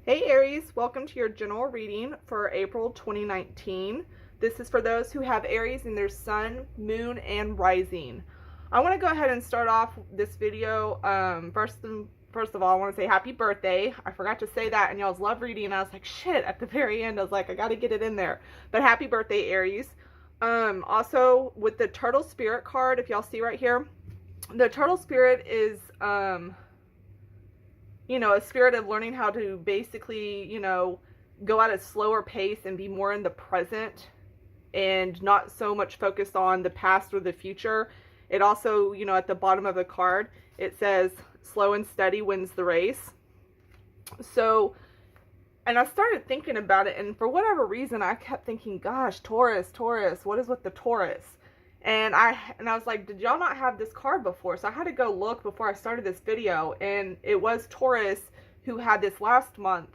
Hey Aries, welcome to your general reading for April 2019. This is for those who have Aries in their sun, moon, and rising. I want to go ahead and start off this video. First of all, I want to say happy birthday. I forgot to say that in y'all's love reading, and I was like, shit, at the very end, I was like, I got to get it in there. But happy birthday, Aries. Also, with the Turtle Spirit card, if y'all see right here, the Turtle Spirit is, a spirit of learning how to basically, go at a slower pace and be more in the present and not so much focused on the past or the future. It also, at the bottom of the card, it says slow and steady wins the race. So, and I started thinking about it, and for whatever reason, I kept thinking, gosh, Taurus, what is with the Taurus? And I was like, did y'all not have this card before? So I had to go look before I started this video, and it was Taurus who had this last month,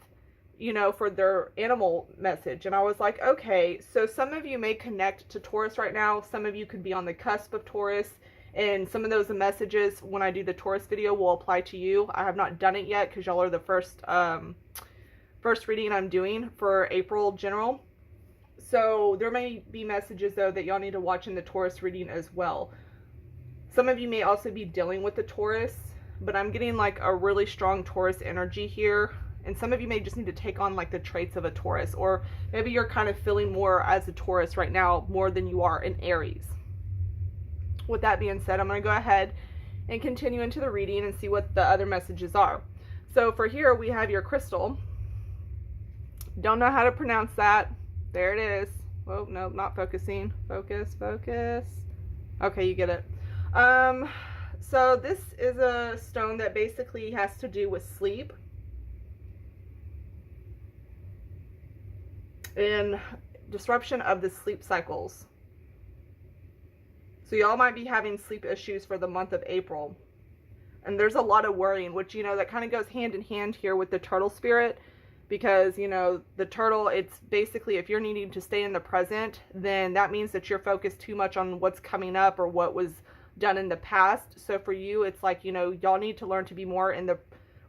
for their animal message. And I was like, okay, so some of you may connect to Taurus right now. Some of you could be on the cusp of Taurus, and some of those messages when I do the Taurus video will apply to you. I have not done it yet because y'all are the first reading I'm doing for April General. So there may be messages, though, that y'all need to watch in the Taurus reading as well. Some of you may also be dealing with the Taurus, but I'm getting like a really strong Taurus energy here. And some of you may just need to take on like the traits of a Taurus, or maybe you're kind of feeling more as a Taurus right now, more than you are an Aries. With that being said, I'm going to go ahead and continue into the reading and see what the other messages are. So for here, we have your crystal. Don't know how to pronounce that. There it is. Oh, no, not focusing. Focus. Okay, you get it. So this is a stone that basically has to do with sleep and disruption of the sleep cycles. So y'all might be having sleep issues for the month of April. And there's a lot of worrying, which, that kind of goes hand in hand here with the turtle spirit. Because, the turtle, it's basically, if you're needing to stay in the present, then that means that you're focused too much on what's coming up or what was done in the past. So for you, it's like, y'all need to learn to be more in the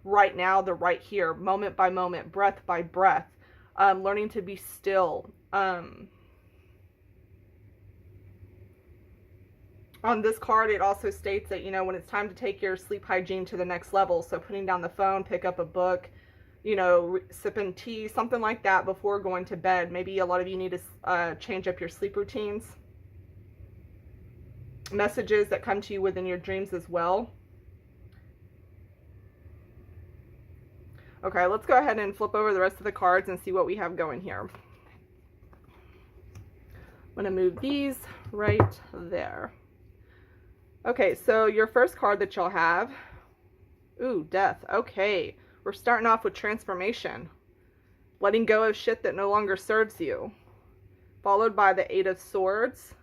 right now, the right here, moment by moment, breath by breath, learning to be still. On this card, it also states that, when it's time to take your sleep hygiene to the next level. So putting down the phone, pick up a book, sipping tea, something like that before going to bed. Maybe a lot of you need to change up your sleep routines. Messages that come to you within your dreams as well. Okay, let's go ahead and flip over the rest of the cards and see what we have going here. I'm going to move these right there. Okay, so your first card that you'll have, ooh, death. Okay. We're starting off with transformation. Letting go of shit that no longer serves you. Followed by the Eight of Swords.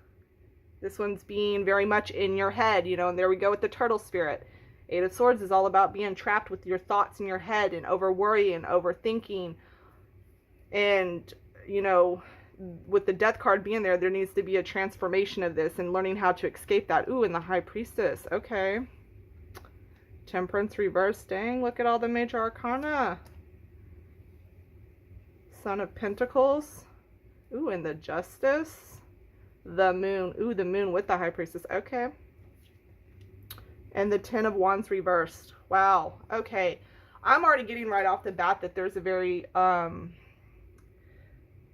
This one's being very much in your head, and there we go with the turtle spirit. Eight of Swords is all about being trapped with your thoughts in your head and over worrying, overthinking. And, with the death card being there, there needs to be a transformation of this and learning how to escape that. Ooh, and the High Priestess. Okay. Temperance reverse. Dang, look at all the major arcana. Son of Pentacles. Ooh, and the Justice. The Moon. Ooh, the Moon with the High Priestess. Okay. And the Ten of Wands reversed. Wow. Okay. I'm already getting right off the bat that there's a very,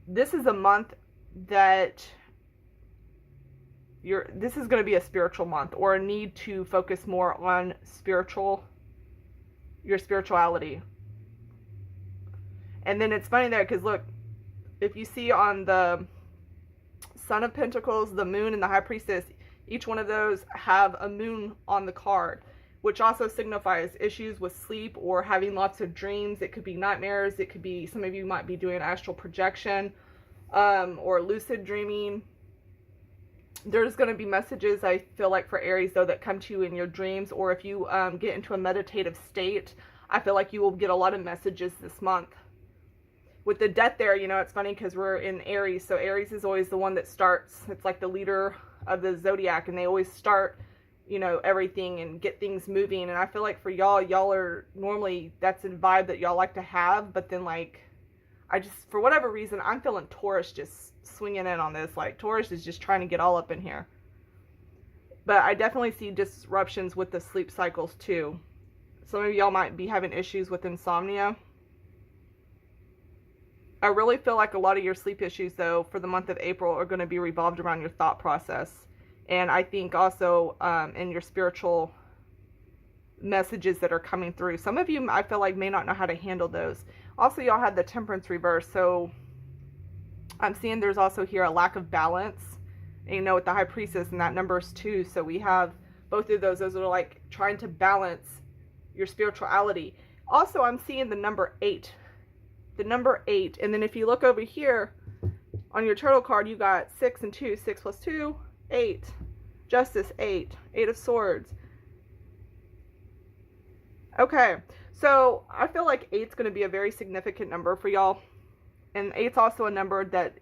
this is a month that this is going to be a spiritual month, or a need to focus more on your spirituality. And then it's funny there, because look, if you see on the Son of Pentacles, the Moon, and the High Priestess, each one of those have a moon on the card, which also signifies issues with sleep or having lots of dreams. It could be nightmares. It could be, some of you might be doing astral projection, or lucid dreaming. There's going to be messages, I feel like, for Aries, though, that come to you in your dreams, or if you get into a meditative state, I feel like you will get a lot of messages this month. With the death there, it's funny because we're in Aries, so Aries is always the one that starts. It's like the leader of the zodiac, and they always start everything and get things moving. And I feel like for y'all are normally, that's a vibe that y'all like to have, but then like, I just, for whatever reason, I'm feeling Taurus just swinging in on this. Like Taurus is just trying to get all up in here. But I definitely see disruptions with the sleep cycles too. Some of y'all might be having issues with insomnia. I really feel like a lot of your sleep issues, though, for the month of April are going to be revolved around your thought process. And I think also in your spiritual messages that are coming through. Some of you, I feel like, may not know how to handle those. Also, y'all had the Temperance reverse. So I'm seeing there's also here a lack of balance. And, with the High Priestess, and that number is 2. So we have both of those. Those are like trying to balance your spirituality. Also, I'm seeing the number 8. The number 8. And then if you look over here on your turtle card, you got 6 and 2. 6 plus 2, 8. Justice, 8. 8 of Swords. Okay, so I feel like 8's going to be a very significant number for y'all. And 8's also a number that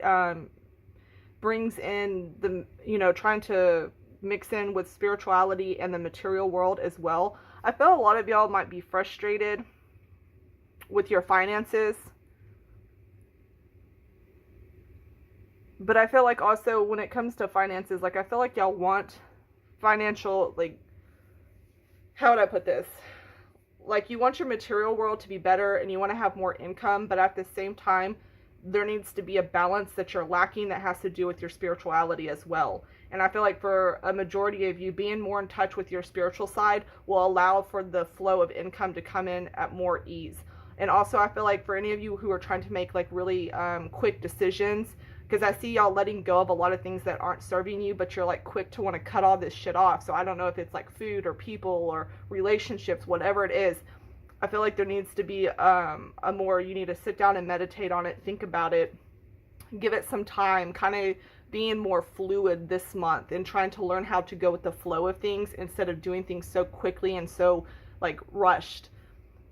brings in the, trying to mix in with spirituality and the material world as well. I feel a lot of y'all might be frustrated with your finances. But I feel like also when it comes to finances, like I feel like y'all want financial, like, how would I put this? Like you want your material world to be better and you want to have more income, but at the same time, there needs to be a balance that you're lacking that has to do with your spirituality as well. And I feel like for a majority of you, being more in touch with your spiritual side will allow for the flow of income to come in at more ease. And also I feel like for any of you who are trying to make like really quick decisions, because I see y'all letting go of a lot of things that aren't serving you, but you're like quick to want to cut all this shit off. So I don't know if it's like food or people or relationships, whatever it is. I feel like there needs to be you need to sit down and meditate on it, think about it, give it some time, kind of being more fluid this month and trying to learn how to go with the flow of things instead of doing things so quickly and so like rushed.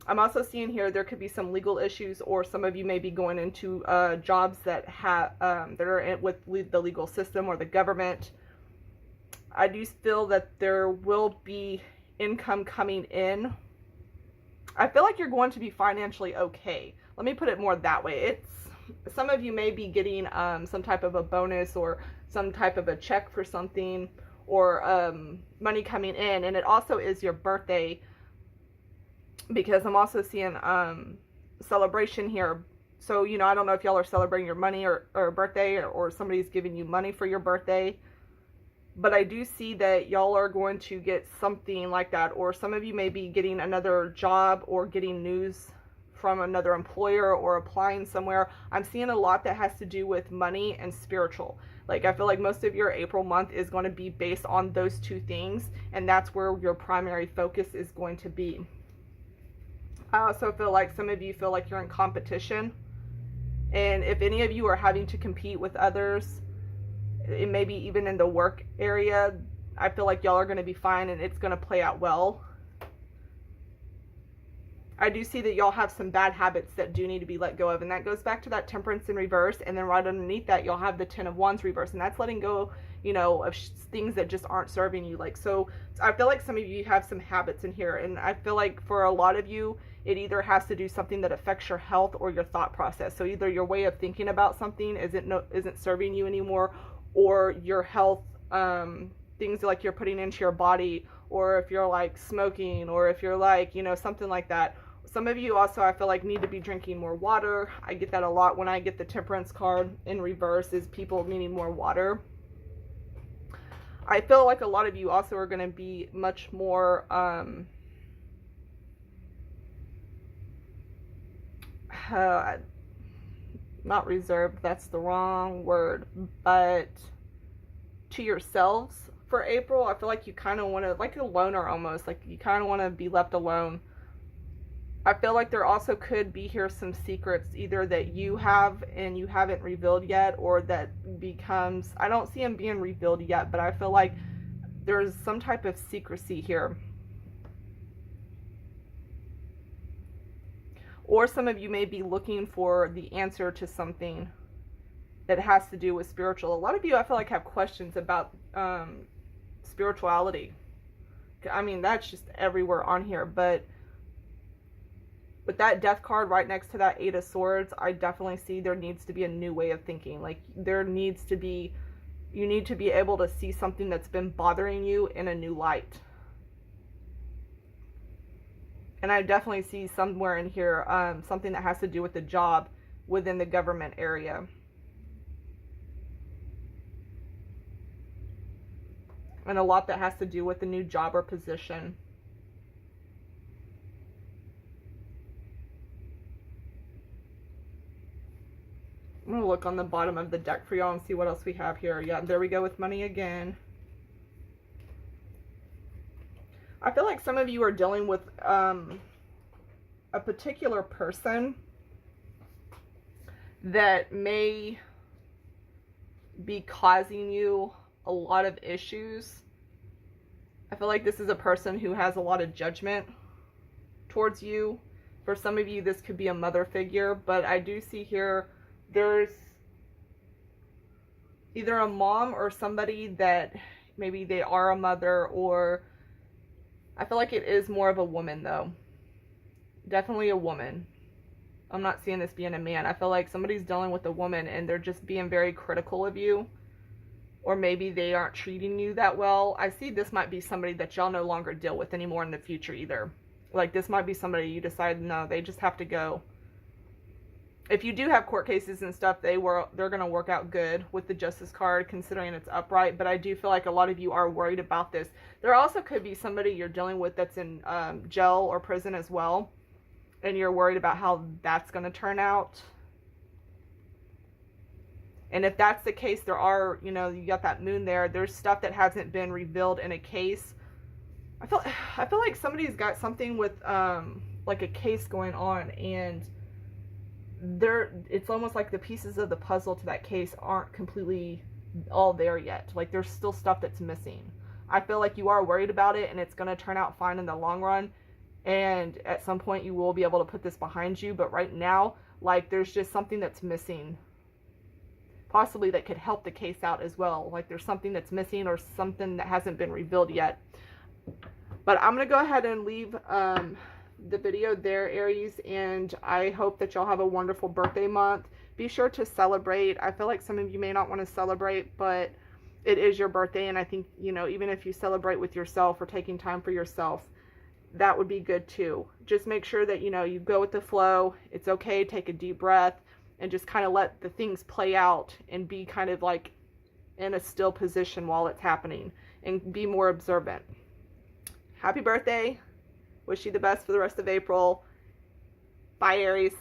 I'm also seeing here there could be some legal issues, or some of you may be going into jobs that are with the legal system or the government. I do feel that there will be income coming in. I feel like you're going to be financially okay. Let me put it more that way. Some of you may be getting some type of a bonus or some type of a check for something, or money coming in, and it also is your birthday, because I'm also seeing celebration here. So, I don't know if y'all are celebrating your money or birthday, or somebody's giving you money for your birthday. But I do see that y'all are going to get something like that. Or some of you may be getting another job or getting news from another employer or applying somewhere. I'm seeing a lot that has to do with money and spiritual. Like I feel like most of your April month is going to be based on those two things. And that's where your primary focus is going to be. I also feel like some of you feel like you're in competition. And if any of you are having to compete with others, it may be even in the work area, I feel like y'all are going to be fine and it's going to play out well. I do see that y'all have some bad habits that do need to be let go of, and that goes back to that Temperance in reverse, and then right underneath that y'all have the 10 of Wands reverse, and that's letting go, of things that just aren't serving you. Like, so I feel like some of you have some habits in here, and I feel like for a lot of you, it either has to do something that affects your health or your thought process. So either your way of thinking about something isn't serving you anymore, or your health, things like you're putting into your body, or if you're like smoking, or if you're like, something like that. Some of you also, I feel like, need to be drinking more water. I get that a lot when I get the Temperance card in reverse, is people needing more water. I feel like a lot of you also are going to be much more, not reserved, that's the wrong word, but to yourselves for April. I feel like you kind of want to, like a loner almost, like you kind of want to be left alone. I feel like there also could be here some secrets either that you have and you haven't revealed yet, or that becomes, I don't see them being revealed yet, but I feel like there's some type of secrecy here. Or some of you may be looking for the answer to something that has to do with spiritual. A lot of you, I feel like, have questions about spirituality. I mean, that's just everywhere on here. But with that death card right next to that Eight of Swords, I definitely see there needs to be a new way of thinking. Like, there needs to be, you need to be able to see something that's been bothering you in a new light. And I definitely see somewhere in here something that has to do with the job within the government area. And a lot that has to do with the new job or position. I'm going to look on the bottom of the deck for y'all and see what else we have here. Yeah, there we go with money again. I feel like some of you are dealing with a particular person that may be causing you a lot of issues. I feel like this is a person who has a lot of judgment towards you. For some of you, this could be a mother figure, but I do see here there's either a mom or somebody that maybe they are a mother, or I feel like it is more of a woman though. Definitely a woman. I'm not seeing this being a man. I feel like somebody's dealing with a woman and they're just being very critical of you. Or maybe they aren't treating you that well. I see this might be somebody that y'all no longer deal with anymore in the future either. Like, this might be somebody you decide, no, they just have to go. If you do have court cases and stuff, they're going to work out good with the Justice card, considering it's upright. But I do feel like a lot of you are worried about this. There also could be somebody you're dealing with that's in jail or prison as well. And you're worried about how that's going to turn out. And if that's the case, there are, you know, you got that moon there. There's stuff that hasn't been revealed in a case. I feel like somebody's got something with like a case going on, and it's almost like the pieces of the puzzle to that case aren't completely all there yet. Like, there's still stuff that's missing. I feel like you are worried about it, and it's going to turn out fine in the long run. And at some point you will be able to put this behind you. But right now, like, there's just something that's missing. Possibly that could help the case out as well. Like, there's something that's missing or something that hasn't been revealed yet. But I'm going to go ahead and leave the video there, Aries. And I hope that y'all have a wonderful birthday month. Be sure to celebrate. I feel like some of you may not want to celebrate, but it is your birthday. And I think, you know, even if you celebrate with yourself or taking time for yourself, that would be good too. Just make sure that, you know, you go with the flow. It's okay. Take a deep breath and just kind of let the things play out and be kind of like in a still position while it's happening, and be more observant. Happy birthday. Wish you the best for the rest of April. Bye, Aries.